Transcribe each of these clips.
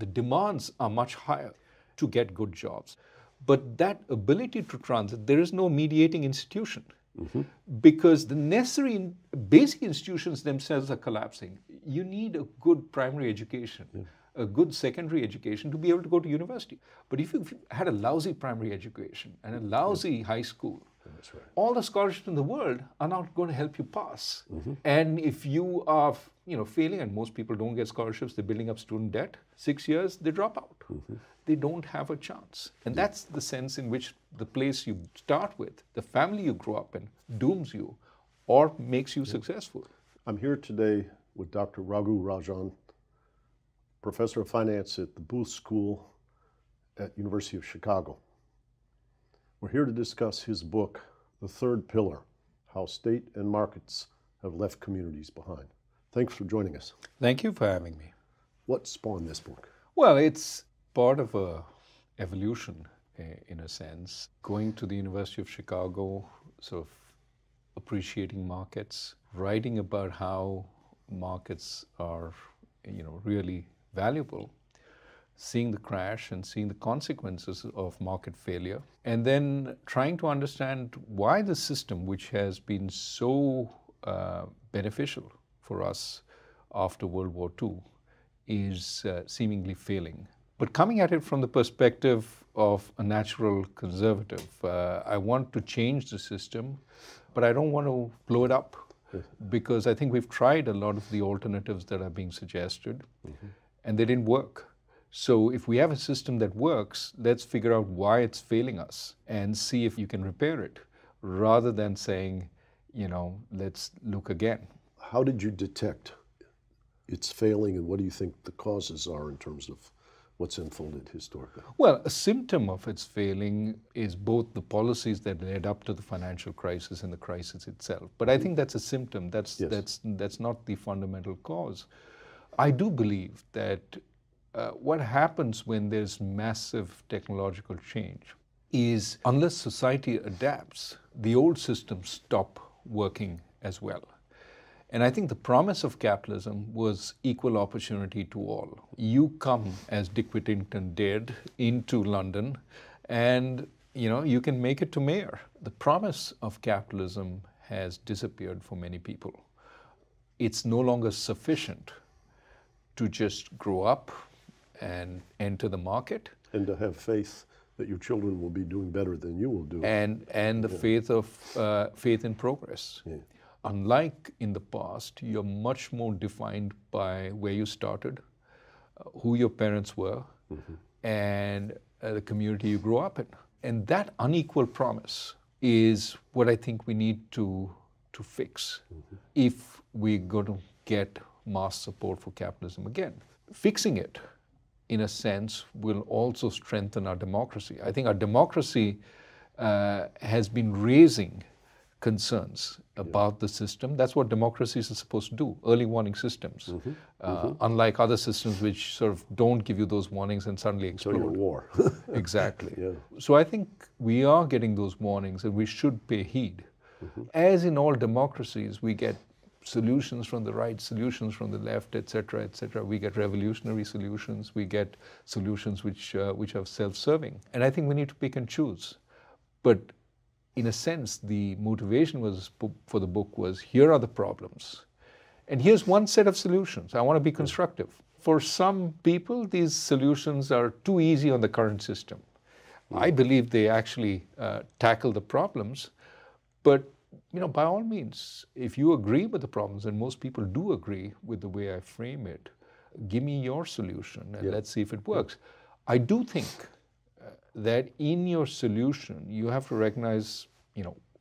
the demands are much higher to get good jobs. But that ability to transit, there is no mediating institution. Because the necessary basic institutions themselves are collapsing. You need a good primary education, a good secondary education to be able to go to university. But if you've had a lousy primary education and a lousy high school, That's right. all the scholarships in the world are not going to help you pass. And if you are, failing, and most people don't get scholarships, they're building up student debt, 6 years, they drop out. They don't have a chance. And that's the sense in which the place you start with, the family you grow up in, dooms you or makes you successful. I'm here today with Dr. Rajan, professor of finance at the Booth School at University of Chicago. We're here to discuss his book, The Third Pillar, How State and Markets Have Left Communities Behind. Thanks for joining us. Thank you for having me. What spawned this book? Well, it's part of a evolution, in a sense. Going to the University of Chicago, sort of appreciating markets, writing about how markets are, really valuable, seeing the crash and seeing the consequences of market failure, and then trying to understand why the system, which has been so beneficial for us after World War II, is seemingly failing. But coming at it from the perspective of a natural conservative, I want to change the system, but I don't want to blow it up, because I think we've tried a lot of the alternatives that are being suggested, and they didn't work. So if we have a system that works, let's figure out why it's failing us and see if you can repair it, rather than saying, let's look again. How did you detect it's failing, and what do you think the causes are in terms of what's unfolded historically? Well, a symptom of its failing is both the policies that led up to the financial crisis and the crisis itself. But I think that's a symptom. That's not the fundamental cause. I do believe that what happens when there's massive technological change is, unless society adapts, the old systems stop working as well. And I think the promise of capitalism was equal opportunity to all. You come, as Dick Whittington did, into London, and you can make it to mayor. The promise of capitalism has disappeared for many people. It's no longer sufficient to just grow up and enter the market. And to have faith that your children will be doing better than you will do. And the faith in progress. Yeah. Unlike in the past, you're much more defined by where you started, who your parents were, and the community you grew up in. And that unequal promise is what I think we need to fix if we're going to get mass support for capitalism again. Fixing it, in a sense, will also strengthen our democracy. I think our democracy has been raising concerns about the system. That's what democracies are supposed to do, early warning systems. Unlike other systems which sort of don't give you those warnings and suddenly explode. So you're at war. Exactly. Yeah. So I think we are getting those warnings and we should pay heed. As in all democracies, we get solutions from the right, solutions from the left, etc., etc. We get revolutionary solutions. We get solutions which are self-serving. And I think we need to pick and choose. But in a sense, the motivation for the book was, here are the problems. And here's one set of solutions. I want to be constructive. For some people, these solutions are too easy on the current system. I believe they actually tackle the problems. But, by all means, if you agree with the problems, and most people do agree with the way I frame it, give me your solution and let's see if it works. I do think that in your solution, you have to recognize,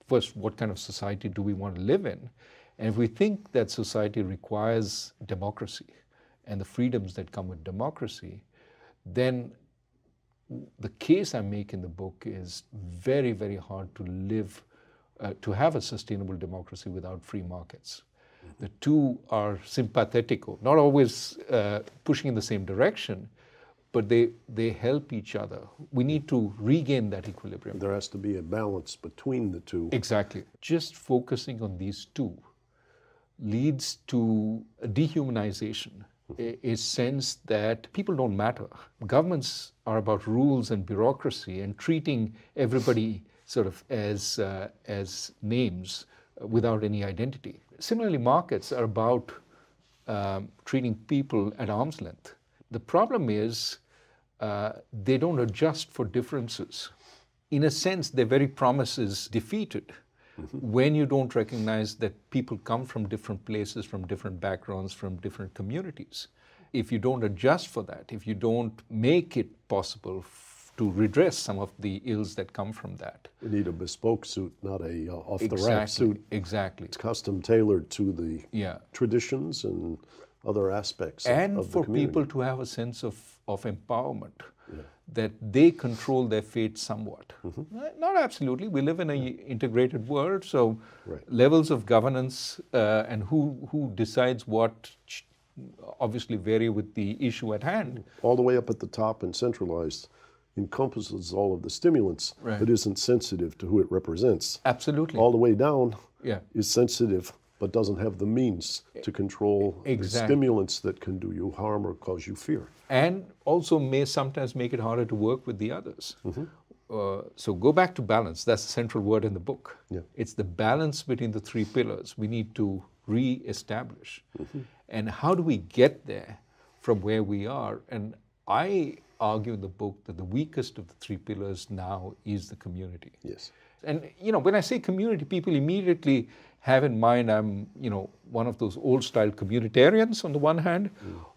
first, what kind of society do we want to live in? And if we think that society requires democracy and the freedoms that come with democracy, then the case I make in the book is very, very hard to live, to have a sustainable democracy without free markets. The two are sympathetical, not always pushing in the same direction, but they help each other. We need to regain that equilibrium. There has to be a balance between the two. Exactly. Just focusing on these two leads to a dehumanization a sense that people don't matter. Governments are about rules and bureaucracy and treating everybody sort of as names without any identity. Similarly, markets are about treating people at arm's length. The problem is they don't adjust for differences. In a sense, their very promise is defeated when you don't recognize that people come from different places, from different backgrounds, from different communities. If you don't adjust for that, if you don't make it possible to redress some of the ills that come from that. We need a bespoke suit, not a off-the-rack suit. Exactly. It's custom tailored to the traditions and other aspects of the community. And for people to have a sense of empowerment, that they control their fate somewhat. Not absolutely. We live in an integrated world, so levels of governance and who decides what obviously vary with the issue at hand. All the way up at the top and centralized encompasses all of the stimulants, but isn't sensitive to who it represents. Absolutely. All the way down is sensitive, but doesn't have the means to control the stimulants that can do you harm or cause you fear. And also may sometimes make it harder to work with the others. So go back to balance. That's the central word in the book. It's the balance between the three pillars we need to re-establish. And how do we get there from where we are? And I argue in the book that the weakest of the three pillars now is the community. Yes. And when I say community, people immediately have in mind I'm, one of those old-style communitarians on the one hand,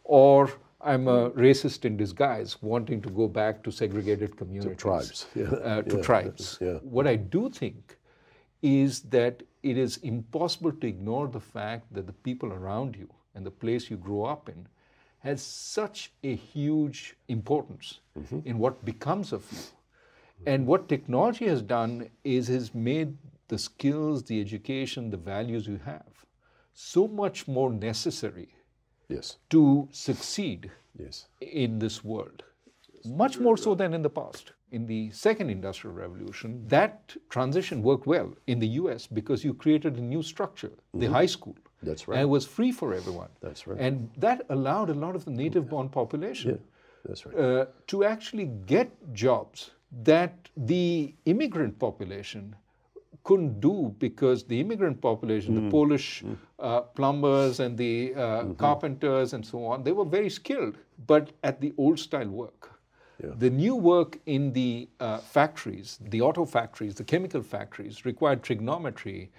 or I'm a racist in disguise, wanting to go back to segregated communities. To tribes. Tribes. What I do think is that it is impossible to ignore the fact that the people around you and the place you grow up in has such a huge importance in what becomes of you. And what technology has done is has made the skills, the education, the values you have so much more necessary to succeed in this world. Much more so than in the past. In the second industrial revolution, that transition worked well in the US because you created a new structure, the high school. That's right. And it was free for everyone. That's right. And that allowed a lot of the native-born population that's right. To actually get jobs that the immigrant population couldn't do because the immigrant population, the Polish plumbers and the carpenters and so on, they were very skilled, but at the old-style work. The new work in the factories, the auto factories, the chemical factories, required trigonometry,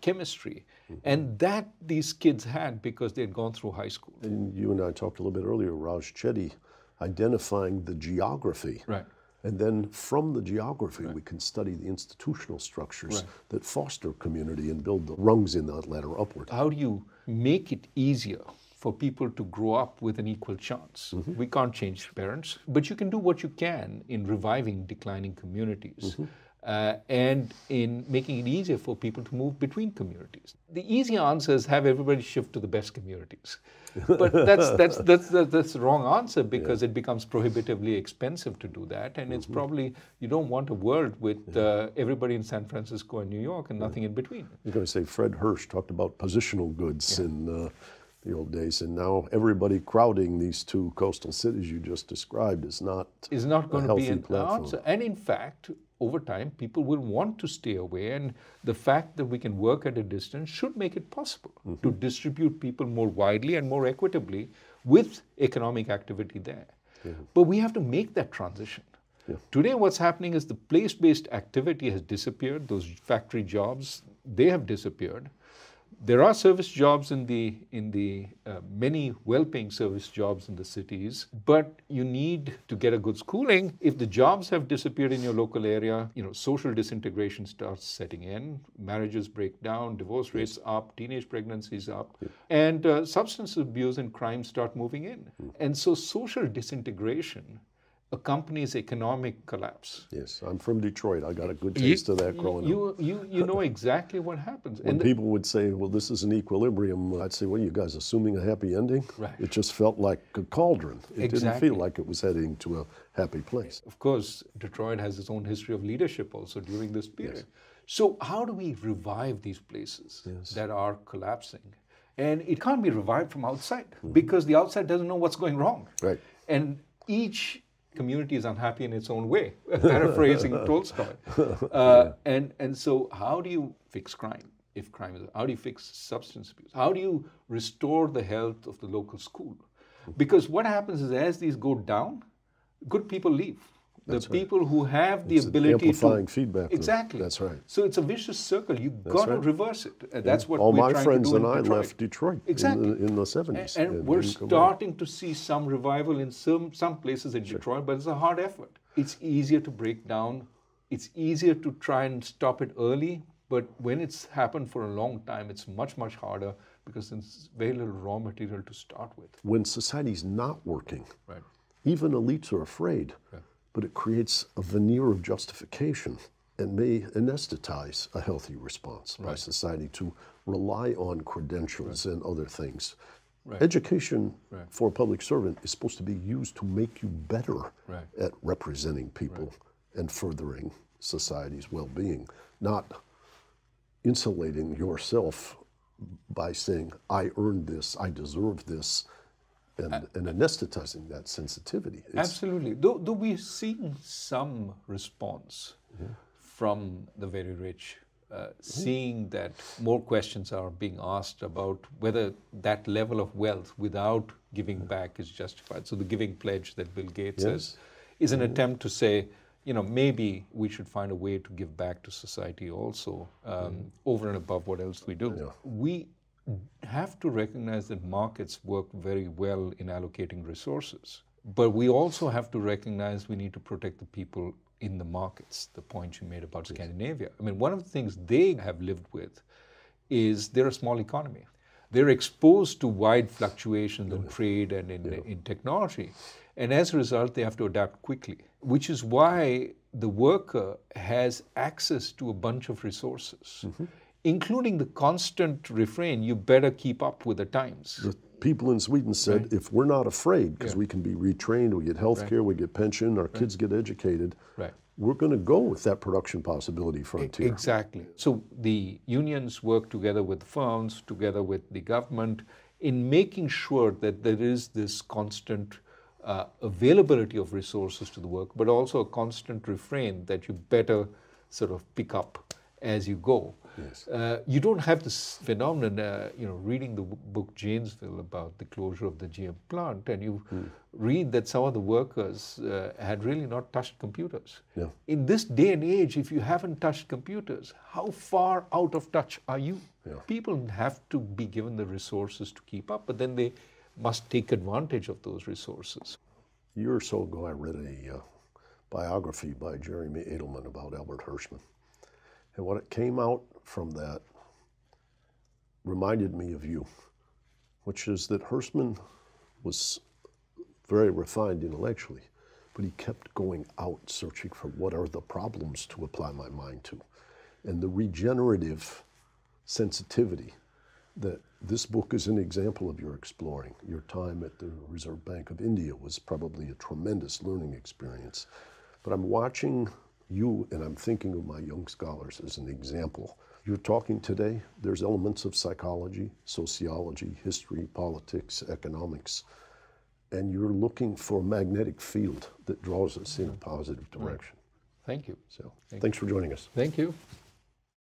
chemistry, and that these kids had because they had gone through high school. And you and I talked a little bit earlier, Raj Chetty, identifying the geography. Right. And then from the geography, we can study the institutional structures that foster community and build the rungs in that ladder upward. How do you make it easier for people to grow up with an equal chance? We can't change parents, but you can do what you can in reviving declining communities and in making it easier for people to move between communities. The easy answer is have everybody shift to the best communities. But that's the wrong answer because it becomes prohibitively expensive to do that. And it's probably, you don't want a world with everybody in San Francisco and New York and nothing in between. You're going to say Fred Hirsch talked about positional goods in the old days, and now everybody crowding these two coastal cities you just described is not going to be an platform. answer. And in fact, over time, people will want to stay away, and the fact that we can work at a distance should make it possible to distribute people more widely and more equitably with economic activity there. But we have to make that transition. Today, what's happening is the place-based activity has disappeared. Those factory jobs, they have disappeared. There are service jobs in the many well-paying service jobs in the cities, but you need to get a good schooling. If the jobs have disappeared in your local area, social disintegration starts setting in, marriages break down, divorce rates up, teenage pregnancies up, and substance abuse and crime start moving in. And so social disintegration accompanies economic collapse. Yes, I'm from Detroit. I got a good taste of that growing up. You know exactly what happens. When people would say, well, this is an equilibrium, I'd say, well, you guys assuming a happy ending? Right. It just felt like a cauldron. It didn't feel like it was heading to a happy place. Of course, Detroit has its own history of leadership also during this period. So how do we revive these places that are collapsing? And it can't be revived from outside because the outside doesn't know what's going wrong. Right. And each community is unhappy in its own way, paraphrasing Tolstoy. And so how do you fix crime? If crime is, how do you fix substance abuse? How do you restore the health of the local school? Because what happens is as these go down, good people leave. The people who have the ability amplifying feedback. Exactly. That's right. So it's a vicious circle. You've got to reverse it. And that's what all we're my trying friends to do and in I Detroit. left Detroit Exactly. in the 70s. And we're starting to see some revival in some places in Detroit, but it's a hard effort. It's easier to break down. It's easier to try and stop it early. But when it's happened for a long time, it's much, much harder because there's very little raw material to start with. When society's not working, Right. even elites are afraid, but it creates a veneer of justification and may anesthetize a healthy response by society to rely on credentials and other things. Education for a public servant is supposed to be used to make you better at representing people and furthering society's well-being, not insulating yourself by saying, I earned this, I deserve this, and anesthetizing that sensitivity. Absolutely. Though we're seeing some response from the very rich, seeing that more questions are being asked about whether that level of wealth without giving back is justified. So the giving pledge that Bill Gates says is an attempt to say, you know, maybe we should find a way to give back to society also, over and above what else we do. We have to recognize that markets work very well in allocating resources. But we also have to recognize we need to protect the people in the markets, the point you made about Scandinavia. I mean, one of the things they have lived with is they're a small economy. They're exposed to wide fluctuations in trade and in technology. And as a result, they have to adapt quickly, which is why the worker has access to a bunch of resources, including the constant refrain, you better keep up with the times. The people in Sweden said, if we're not afraid, because we can be retrained, we get health care, we get pension, our kids get educated, we're going to go with that production possibility frontier. Exactly. So the unions work together with firms, together with the government, in making sure that there is this constant availability of resources to the work, but also a constant refrain that you better sort of pick up as you go. You don't have this phenomenon, you know, reading the book Janesville about the closure of the GM plant, and you read that some of the workers had really not touched computers. In this day and age, if you haven't touched computers, how far out of touch are you? People have to be given the resources to keep up, but then they must take advantage of those resources. A year or so ago, I read a biography by Jeremy Edelman about Albert Hirschman. And what it came out from that reminded me of you, which is that Hirschman was very refined intellectually, but he kept going out searching for what are the problems to apply my mind to. And the regenerative sensitivity that this book is an example of your exploring. Your time at the Reserve Bank of India was probably a tremendous learning experience. But I'm watching you and I'm thinking of my young scholars as an example. You're talking today, there's elements of psychology, sociology, history, politics, economics, and you're looking for a magnetic field that draws us in a positive direction. Thank you. So, thanks for joining us. Thank you.